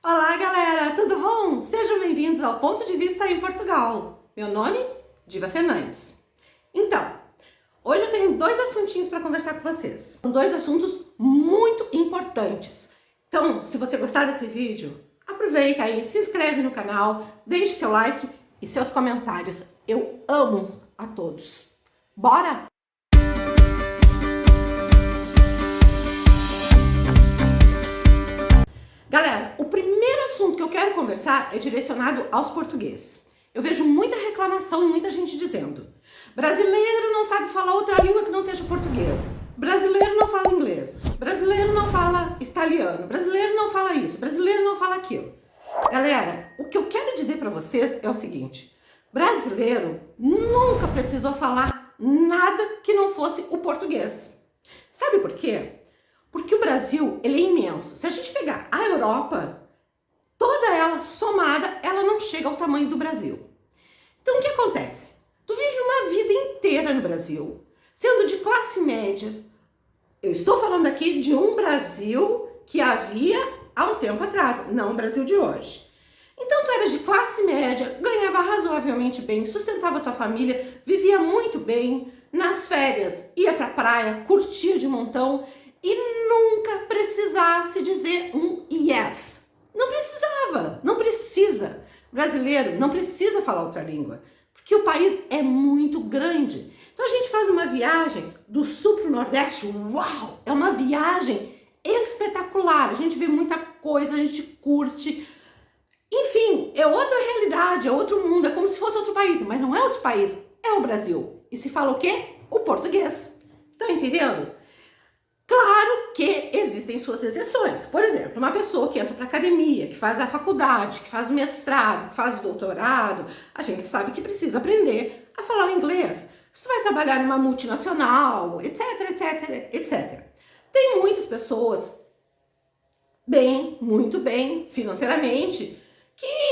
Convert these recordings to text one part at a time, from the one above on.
Olá, galera, tudo bom? Sejam bem-vindos ao Ponto de Vista em Portugal. Meu nome, Diva Fernandes. Então, hoje eu tenho dois assuntinhos para conversar com vocês. São dois assuntos muito importantes. Então, se você gostar desse vídeo, aproveita aí, se inscreve no canal, deixe seu like e seus comentários. Eu amo a todos. Bora? Galera, o primeiro assunto que eu quero conversar é direcionado aos portugueses. Eu vejo muita reclamação e muita gente dizendo: brasileiro não sabe falar outra língua que não seja português. Brasileiro não fala inglês. Brasileiro não fala italiano. Brasileiro não fala isso. Brasileiro não fala aquilo. Galera, o que eu quero dizer para vocês é o seguinte: brasileiro nunca precisou falar nada que não fosse o português. Sabe por quê? Porque o Brasil, ele é imenso. Se a gente pegar a Europa, toda ela somada, ela não chega ao tamanho do Brasil. Então, o que acontece? Tu vive uma vida inteira no Brasil, sendo de classe média. Eu estou falando aqui de um Brasil que havia há um tempo atrás, não o Brasil de hoje. Então, tu eras de classe média, ganhava razoavelmente bem, sustentava tua família, vivia muito bem, nas férias ia pra praia, curtia de montão, e nunca precisasse dizer um yes. Não precisava, não precisa. Brasileiro não precisa falar outra língua, porque o país é muito grande. Então a gente faz uma viagem do sul para o nordeste, uau! É uma viagem espetacular, a gente vê muita coisa, a gente curte. Enfim, é outra realidade, é outro mundo, é como se fosse outro país, mas não é outro país, é o Brasil. E se fala o quê? O português. Estão entendendo? Claro que existem suas exceções. Por exemplo, uma pessoa que entra para a academia, que faz a faculdade, que faz o mestrado, que faz o doutorado, a gente sabe que precisa aprender a falar o inglês. Se tu vai trabalhar numa multinacional, etc, etc, etc. Tem muitas pessoas bem, muito bem, financeiramente, que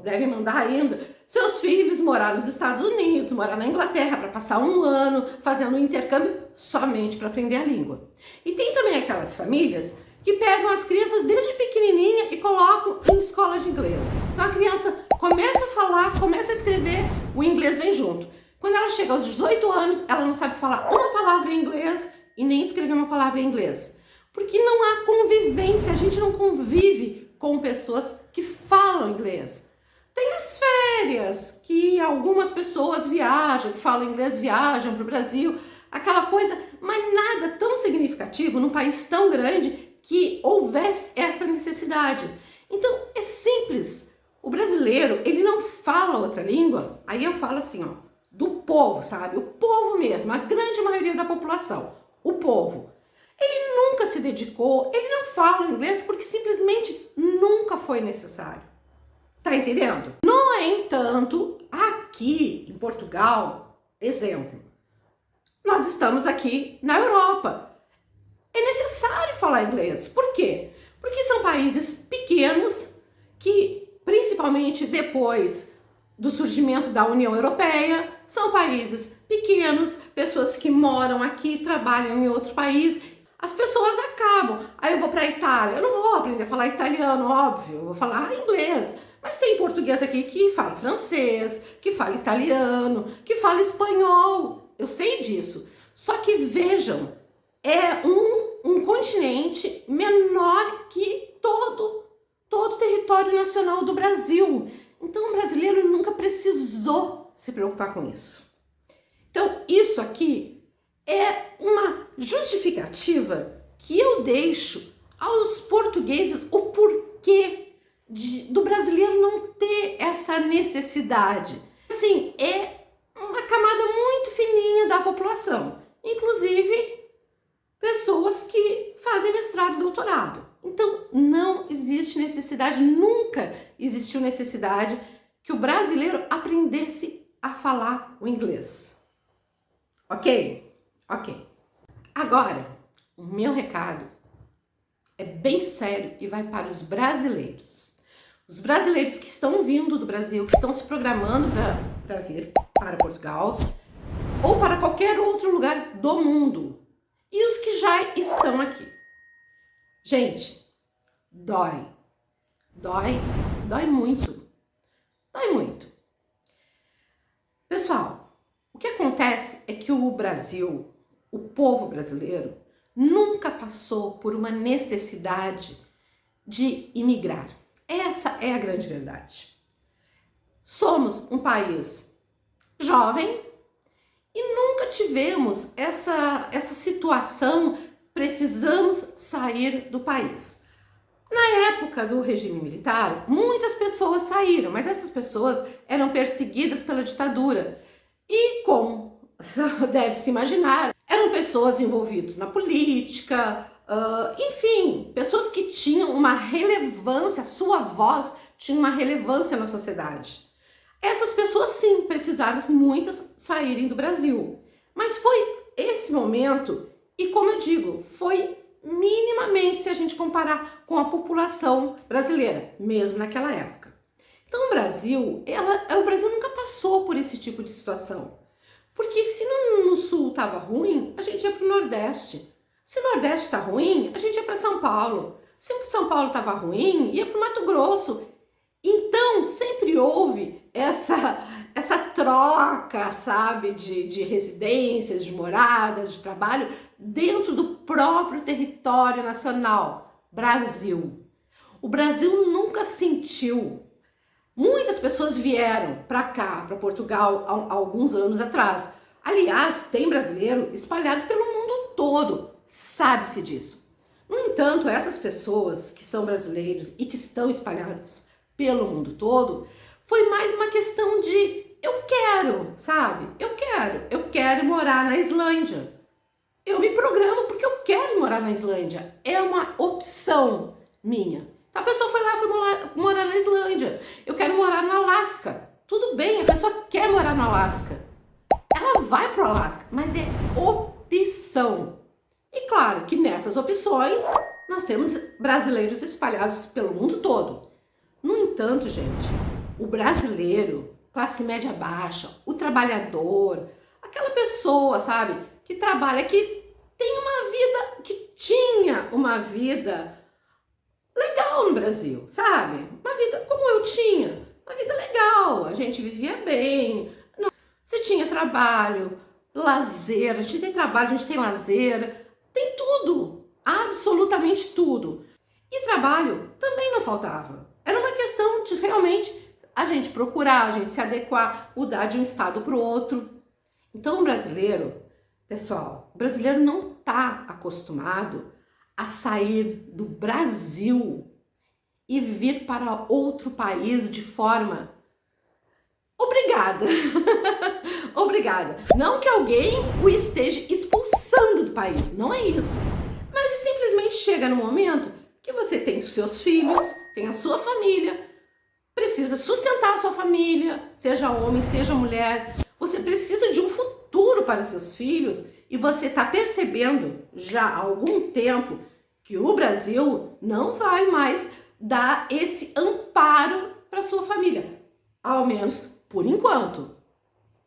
devem mandar ainda, seus filhos morar nos Estados Unidos, morar na Inglaterra para passar um ano fazendo um intercâmbio somente para aprender a língua. E tem também aquelas famílias que pegam as crianças desde pequenininha e colocam em escola de inglês. Então a criança começa a falar, começa a escrever, o inglês vem junto. Quando ela chega aos 18 anos, ela não sabe falar uma palavra em inglês e nem escrever uma palavra em inglês. Porque não há convivência, a gente não convive com pessoas que falam inglês. Tem as férias, que algumas pessoas viajam, que falam inglês, viajam para o Brasil, aquela coisa, mas nada tão significativo num país tão grande que houvesse essa necessidade. Então, é simples. O brasileiro, ele não fala outra língua, aí eu falo assim, ó, do povo, sabe? O povo mesmo, a grande maioria da população, o povo. Ele nunca se dedicou, ele não fala inglês porque simplesmente nunca foi necessário. Tá entendendo? No entanto, aqui em Portugal, exemplo, nós estamos aqui na Europa. É necessário falar inglês. Por quê? Porque são países pequenos que, principalmente depois do surgimento da União Europeia, são países pequenos, pessoas que moram aqui, trabalham em outro país. As pessoas acabam. Aí eu vou para a Itália, eu não vou aprender a falar italiano, óbvio, eu vou falar inglês. Mas tem português aqui que fala francês, que fala italiano, que fala espanhol. Eu sei disso. Só que vejam, é um continente menor que todo o território nacional do Brasil. Então o brasileiro nunca precisou se preocupar com isso. Então isso aqui é uma justificativa que eu deixo aos portugueses o porquê do brasileiro não ter essa necessidade. Assim, é uma camada muito fininha da população, inclusive pessoas que fazem mestrado e doutorado. Então, não existe necessidade, nunca existiu necessidade que o brasileiro aprendesse a falar o inglês. Ok? Ok. Agora, o meu recado é bem sério e vai para os brasileiros. Os brasileiros que estão vindo do Brasil, que estão se programando para vir para Portugal ou para qualquer outro lugar do mundo. E os que já estão aqui. Gente, dói. Dói, dói muito, dói muito. Pessoal, o que acontece é que o Brasil, o povo brasileiro, nunca passou por uma necessidade de imigrar. Essa é a grande verdade. Somos um país jovem e nunca tivemos essa situação, precisamos sair do país. Na época do regime militar, muitas pessoas saíram, mas essas pessoas eram perseguidas pela ditadura. E como deve-se imaginar, eram pessoas envolvidas na política, enfim, pessoas que tinham uma relevância, a sua voz tinha uma relevância na sociedade. Essas pessoas sim, precisaram muitas saírem do Brasil. Mas foi esse momento, e como eu digo, foi minimamente se a gente comparar com a população brasileira, mesmo naquela época. Então o Brasil nunca passou por esse tipo de situação. Porque se no sul estava ruim, a gente ia para o Nordeste. Se o Nordeste está ruim, a gente ia para São Paulo. Se São Paulo estava ruim, ia para o Mato Grosso. Então sempre houve essa troca, sabe, de residências, de moradas, de trabalho dentro do próprio território nacional, Brasil. O Brasil nunca sentiu. Muitas pessoas vieram para cá, para Portugal, há alguns anos atrás. Aliás, tem brasileiro espalhado pelo mundo todo, sabe-se disso. No entanto, essas pessoas que são brasileiros e que estão espalhados pelo mundo todo, foi mais uma questão de eu quero, sabe? Eu quero morar na Islândia. Eu me programo porque eu quero morar na Islândia. É uma opção minha. Então a pessoa foi lá, foi morar na Islândia. Eu quero morar no Alasca. Tudo bem, a pessoa quer morar no Alasca. Ela vai pro Alasca, mas é opção. E claro que nessas opções nós temos brasileiros espalhados pelo mundo todo. No entanto, gente, o brasileiro, classe média baixa, o trabalhador, aquela pessoa, sabe, que trabalha, que tem uma vida, que tinha uma vida legal no Brasil, sabe? Uma vida como eu tinha, uma vida legal, a gente vivia bem, você tinha trabalho, lazer, a gente tem trabalho, a gente tem lazer, tem tudo, absolutamente tudo. E trabalho também não faltava. Era uma questão de realmente a gente procurar, a gente se adequar, mudar de um estado para o outro. Então o brasileiro, pessoal, o brasileiro não está acostumado a sair do Brasil e vir para outro país de forma obrigada. Obrigada. Não que alguém o esteja expulsando do país, não é isso. Mas simplesmente chega no momento que você tem os seus filhos, tem a sua família, precisa sustentar a sua família, seja homem, seja mulher. Você precisa de um futuro para seus filhos e você está percebendo já há algum tempo que o Brasil não vai mais dar esse amparo para sua família, ao menos por enquanto.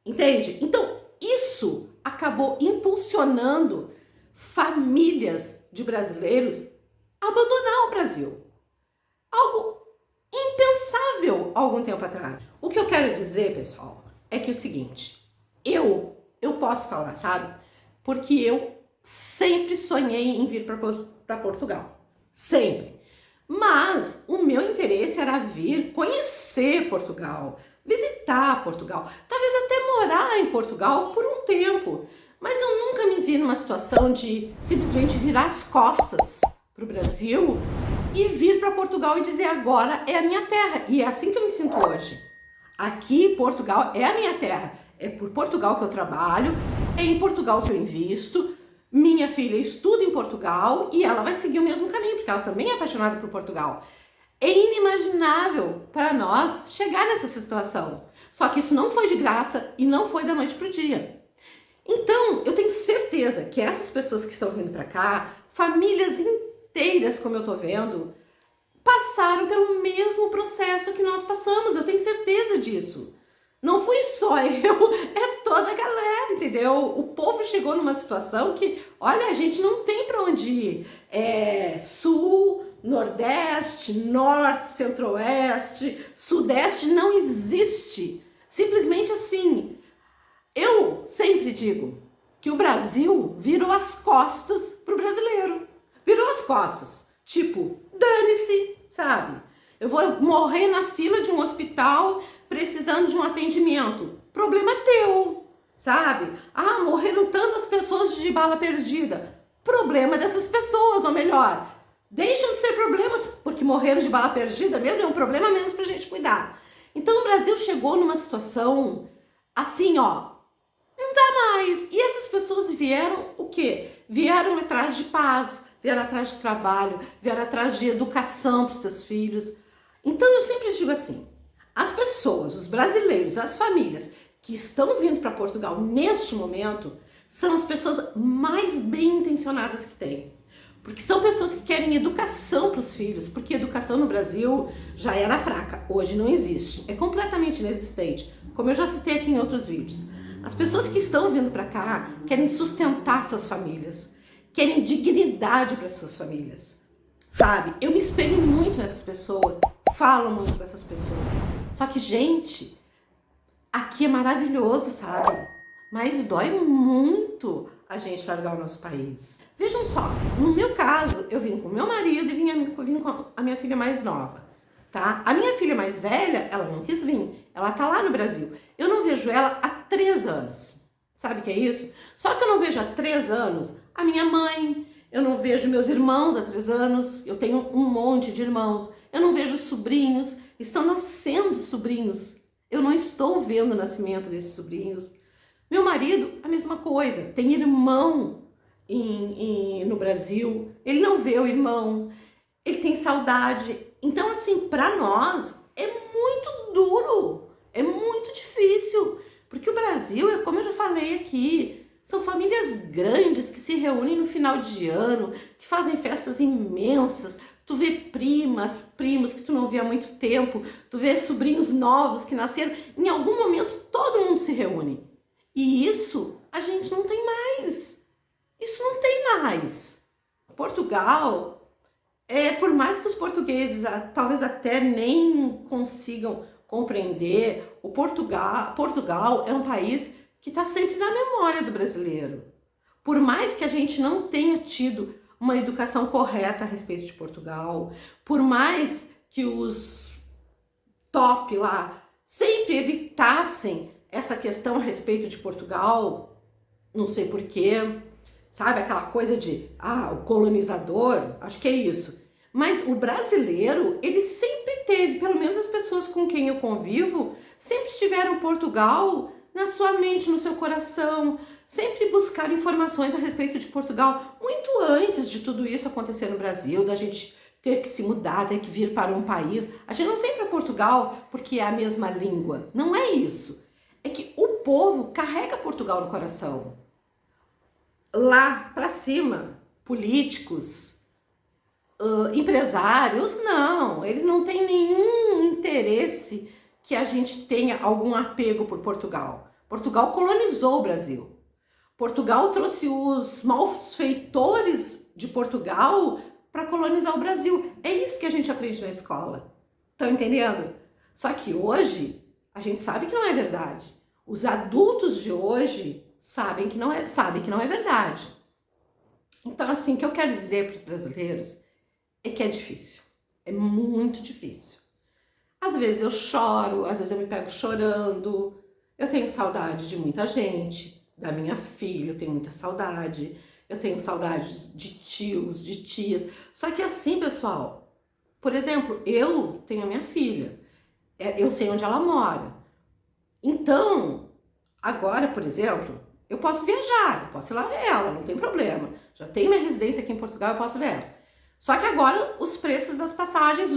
Entende? Então, isso acabou impulsionando famílias de brasileiros a abandonar o Brasil. Algo impensável há algum tempo atrás. O que eu quero dizer, pessoal, é que é o seguinte, eu posso falar, sabe? Porque eu sempre sonhei em vir para Portugal. Sempre. Mas o meu interesse era vir conhecer Portugal, visitar Portugal, talvez até morar em Portugal por um tempo. Mas eu nunca me vi numa situação de simplesmente virar as costas para o Brasil e vir para Portugal e dizer agora é a minha terra. E é assim que eu me sinto hoje. Aqui, Portugal é a minha terra. É por Portugal que eu trabalho, é em Portugal que eu invisto. Minha filha estuda em Portugal e ela vai seguir o mesmo caminho, porque ela também é apaixonada por Portugal. É inimaginável para nós chegar nessa situação. Só que isso não foi de graça e não foi da noite para o dia. Então, eu tenho certeza que essas pessoas que estão vindo para cá, famílias inteiras, como eu tô vendo, passaram pelo mesmo processo que nós passamos. Eu tenho certeza disso. Não fui só eu, é toda a galera, entendeu? O povo chegou numa situação que, olha, a gente não tem para onde ir. É sul, Nordeste, Norte, Centro-Oeste, Sudeste, não existe. Simplesmente assim. Eu sempre digo que o Brasil virou as costas pro brasileiro. Virou as costas. Tipo, dane-se, sabe? Eu vou morrer na fila de um hospital precisando de um atendimento. Problema teu, sabe? Ah, morreram tantas pessoas de bala perdida. Problema dessas pessoas, ou melhor, deixam de ser problemas porque morreram de bala perdida mesmo, é um problema menos pra gente cuidar. Então o Brasil chegou numa situação assim, ó, não dá mais. E essas pessoas vieram o quê? Vieram atrás de paz, vieram atrás de trabalho, vieram atrás de educação para os seus filhos. Então eu sempre digo assim, as pessoas, os brasileiros, as famílias que estão vindo para Portugal neste momento, são as pessoas mais bem intencionadas que tem. Porque são pessoas que querem educação para os filhos, porque educação no Brasil já era fraca, hoje não existe, é completamente inexistente, como eu já citei aqui em outros vídeos. As pessoas que estão vindo para cá querem sustentar suas famílias, querem dignidade para suas famílias, sabe? Eu me espelho muito nessas pessoas, falo muito dessas pessoas. Só que, gente, aqui é maravilhoso, sabe? Mas dói muito a gente largar o nosso país. Vejam só, no meu caso, eu vim com meu marido e vim com a minha filha mais nova, tá? A minha filha mais velha, ela não quis vir, ela tá lá no Brasil. Eu não vejo ela há 3 anos. Sabe o que é isso? Só que eu não vejo há 3 anos a minha mãe, eu não vejo meus irmãos há 3 anos, eu tenho um monte de irmãos, eu não vejo sobrinhos, estão nascendo sobrinhos, eu não estou vendo o nascimento desses sobrinhos. Meu marido, a mesma coisa, tem irmão no Brasil, ele não vê o irmão, ele tem saudade. Então, assim, para nós é muito duro, é muito difícil, porque o Brasil, como eu já falei aqui, são famílias grandes que se reúnem no final de ano, que fazem festas imensas. Tu vê primas, primos que tu não vê há muito tempo, tu vê sobrinhos novos que nasceram. Em algum momento todo mundo se reúne. E isso a gente não tem mais. Isso não tem mais. Portugal, por mais que os portugueses talvez até nem consigam compreender, Portugal é um país que está sempre na memória do brasileiro. Por mais que a gente não tenha tido uma educação correta a respeito de Portugal, por mais que os top lá sempre evitassem essa questão a respeito de Portugal, não sei porquê, sabe, aquela coisa de, o colonizador, acho que é isso. Mas o brasileiro, ele sempre teve, pelo menos as pessoas com quem eu convivo, sempre tiveram Portugal na sua mente, no seu coração, sempre buscaram informações a respeito de Portugal, muito antes de tudo isso acontecer no Brasil, da gente ter que se mudar, ter que vir para um país. A gente não vem para Portugal porque é a mesma língua, não é isso. É que o povo carrega Portugal no coração. Lá para cima, políticos, empresários, não, eles não têm nenhum interesse que a gente tenha algum apego por Portugal. Portugal colonizou o Brasil. Portugal trouxe os malfeitores de Portugal para colonizar o Brasil. É isso que a gente aprende na escola. Estão entendendo? Só que hoje a gente sabe que não é verdade. Os adultos de hoje sabem que não é verdade. Então, assim, o que eu quero dizer para os brasileiros é que é difícil. É muito difícil. Às vezes eu choro, às vezes eu me pego chorando. Eu tenho saudade de muita gente, da minha filha, eu tenho muita saudade. Eu tenho saudade de tios, de tias. Só que assim, pessoal, por exemplo, eu tenho a minha filha. Eu sei onde ela mora. Então, agora, por exemplo, eu posso viajar, eu posso ir lá ver ela, não tem problema. Já tenho minha residência aqui em Portugal, eu posso ver ela. Só que agora os preços das passagens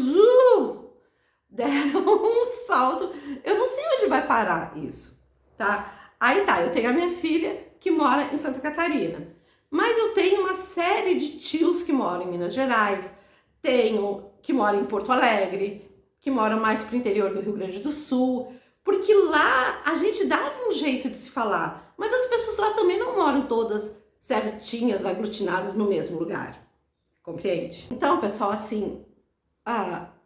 deram um salto. Eu não sei onde vai parar isso, tá? Aí tá, eu tenho a minha filha que mora em Santa Catarina. Mas eu tenho uma série de tios que moram em Minas Gerais, tenho que moram em Porto Alegre, que moram mais pro interior do Rio Grande do Sul, porque lá a gente dava um jeito de se falar, mas as pessoas lá também não moram todas certinhas, aglutinadas no mesmo lugar. Compreende? Então, pessoal, assim,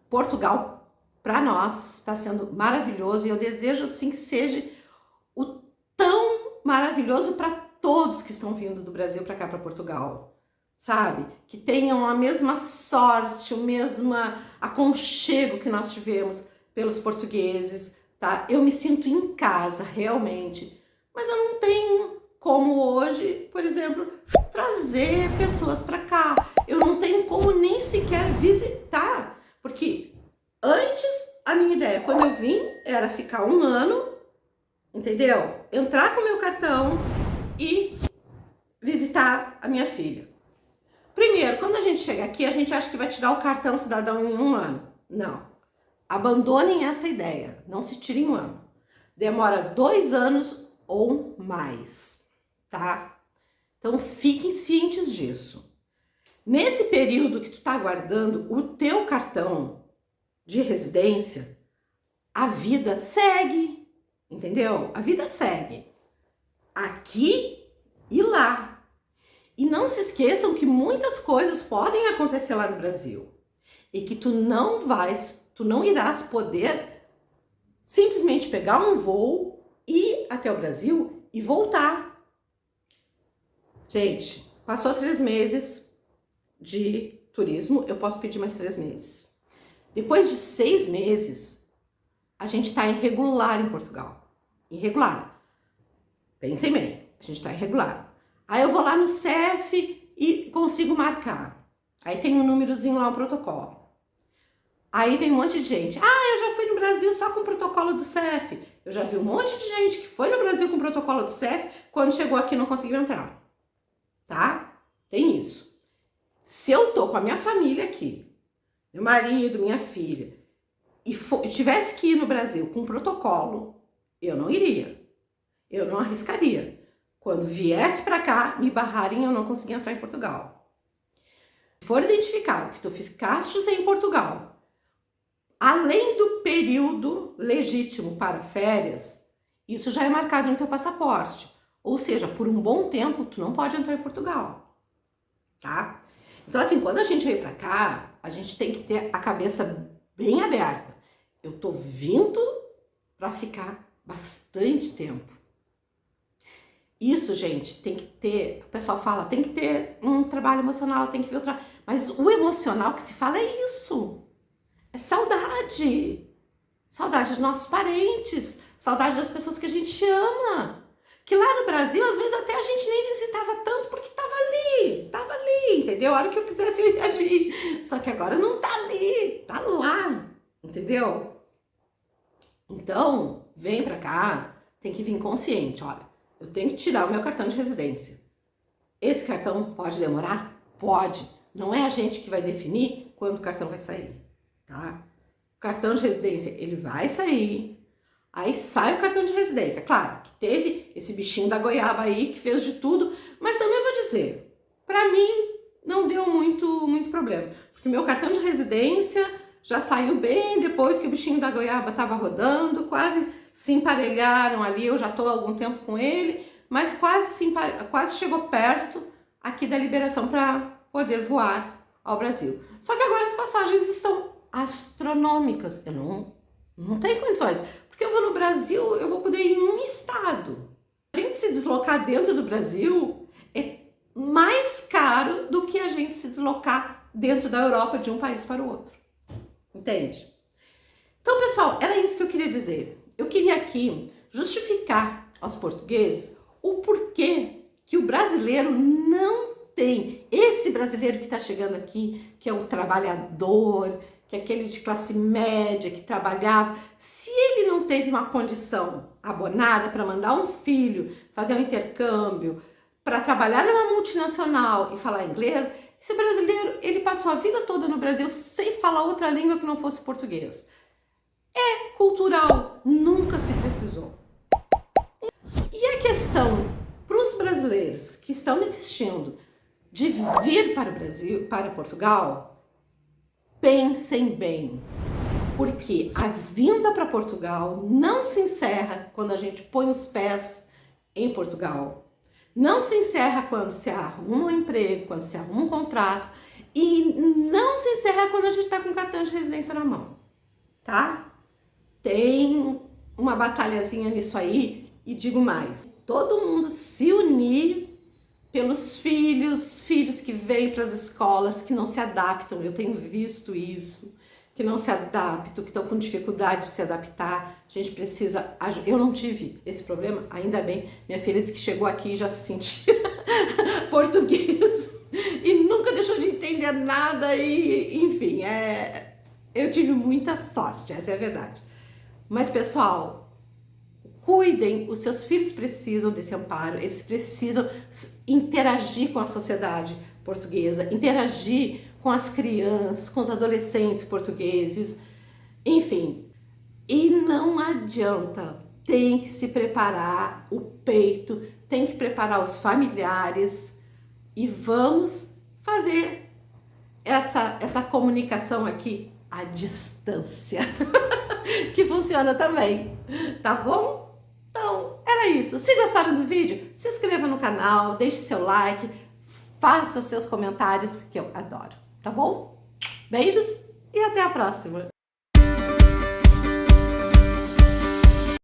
Portugal, para nós, está sendo maravilhoso e eu desejo, assim, que seja o tão maravilhoso para todos que estão vindo do Brasil para cá, para Portugal, sabe? Que tenham a mesma sorte, o mesmo aconchego que nós tivemos pelos portugueses, tá? Eu me sinto em casa, realmente, mas eu não tenho como hoje, por exemplo, trazer pessoas para cá. Eu não tenho como nem sequer visitar, porque antes a minha ideia, quando eu vim, era ficar 1 ano, entendeu? Entrar com o meu cartão e visitar a minha filha. Primeiro, quando a gente chega aqui, a gente acha que vai tirar o cartão cidadão em 1 ano. Não. Abandonem essa ideia. Não se tire em 1 ano. Demora 2 anos ou mais, tá? Então, fiquem cientes disso. Nesse período que tu tá aguardando o teu cartão de residência, a vida segue, entendeu? A vida segue aqui e lá. E não se esqueçam que muitas coisas podem acontecer lá no Brasil e que tu não irás poder simplesmente pegar um voo, ir até o Brasil e voltar. Gente, passou 3 meses de turismo, eu posso pedir mais 3 meses. Depois de 6 meses, a gente está irregular em Portugal. Irregular. Pensem bem, a gente está irregular. Aí eu vou lá no CEF e consigo marcar. Aí tem um númerozinho lá, o protocolo. Aí vem um monte de gente. Eu já fui no Brasil só com o protocolo do CEF. Eu já vi um monte de gente que foi no Brasil com o protocolo do CEF, quando chegou aqui não conseguiu entrar. Tá? Tem isso. Se eu tô com a minha família aqui, meu marido, minha filha, e tivesse que ir no Brasil com protocolo, eu não iria. Eu não arriscaria. Quando viesse para cá, me barrarem, eu não conseguia entrar em Portugal. Se for identificado que tu ficaste em Portugal, além do período legítimo para férias, isso já é marcado no teu passaporte. Ou seja, por um bom tempo, tu não pode entrar em Portugal, tá? Então, assim, quando a gente vem para cá, a gente tem que ter a cabeça bem aberta. Eu tô vindo para ficar bastante tempo. Isso, gente, tem que ter, o pessoal fala, tem que ter um trabalho emocional, tem que ver o trabalho. Mas o emocional que se fala é isso. É saudade. Saudade dos nossos parentes, saudade das pessoas que a gente ama. Que lá no Brasil, às vezes até a gente nem visitava tanto porque tava ali, entendeu? A hora que eu quisesse eu ia ali. Só que agora não tá ali, tá lá, entendeu? Então, vem pra cá, tem que vir consciente, olha. Eu tenho que tirar o meu cartão de residência. Esse cartão pode demorar? Pode. Não é a gente que vai definir quando o cartão vai sair, tá? O cartão de residência, ele vai sair. Aí sai o cartão de residência. Claro que teve esse bichinho da goiaba aí que fez de tudo, mas também vou dizer, pra mim não deu muito problema. Porque meu cartão de residência já saiu bem depois que o bichinho da goiaba tava rodando, quase se emparelharam ali, eu já estou há algum tempo com ele, mas quase chegou perto aqui da liberação para poder voar ao Brasil. Só que agora as passagens estão astronômicas, eu não tenho condições, porque eu vou no Brasil, eu vou poder ir em um estado. A gente se deslocar dentro do Brasil é mais caro do que a gente se deslocar dentro da Europa de um país para o outro, entende? Então, pessoal, era isso que eu queria dizer. Eu queria aqui justificar aos portugueses o porquê que o brasileiro não tem, esse brasileiro que está chegando aqui, que é o trabalhador, que é aquele de classe média, que trabalhava, se ele não teve uma condição abonada para mandar um filho, fazer um intercâmbio, para trabalhar numa multinacional e falar inglês, esse brasileiro, ele passou a vida toda no Brasil sem falar outra língua que não fosse português. É cultural, nunca se precisou. E a questão para os brasileiros que estão me assistindo de vir para o Brasil, para Portugal, pensem bem, porque a vinda para Portugal não se encerra quando a gente põe os pés em Portugal. Não se encerra quando se arruma um emprego, quando se arruma um contrato. E não se encerra quando a gente está com cartão de residência na mão, tá? Tem uma batalhazinha nisso aí e digo mais, todo mundo se unir pelos filhos que vêm para as escolas, que não se adaptam, eu tenho visto isso, que não se adaptam, que estão com dificuldade de se adaptar, a gente precisa, eu não tive esse problema, ainda bem, minha filha disse que chegou aqui e já se sentia português e nunca deixou de entender nada e, enfim, eu tive muita sorte, essa é a verdade. Mas, pessoal, cuidem, os seus filhos precisam desse amparo, eles precisam interagir com a sociedade portuguesa, interagir com as crianças, com os adolescentes portugueses, enfim. E não adianta, tem que se preparar o peito, tem que preparar os familiares e vamos fazer essa comunicação aqui à distância, que funciona também, tá bom? Então, era isso. Se gostaram do vídeo, se inscreva no canal, deixe seu like, faça os seus comentários, que eu adoro, tá bom? Beijos e até a próxima!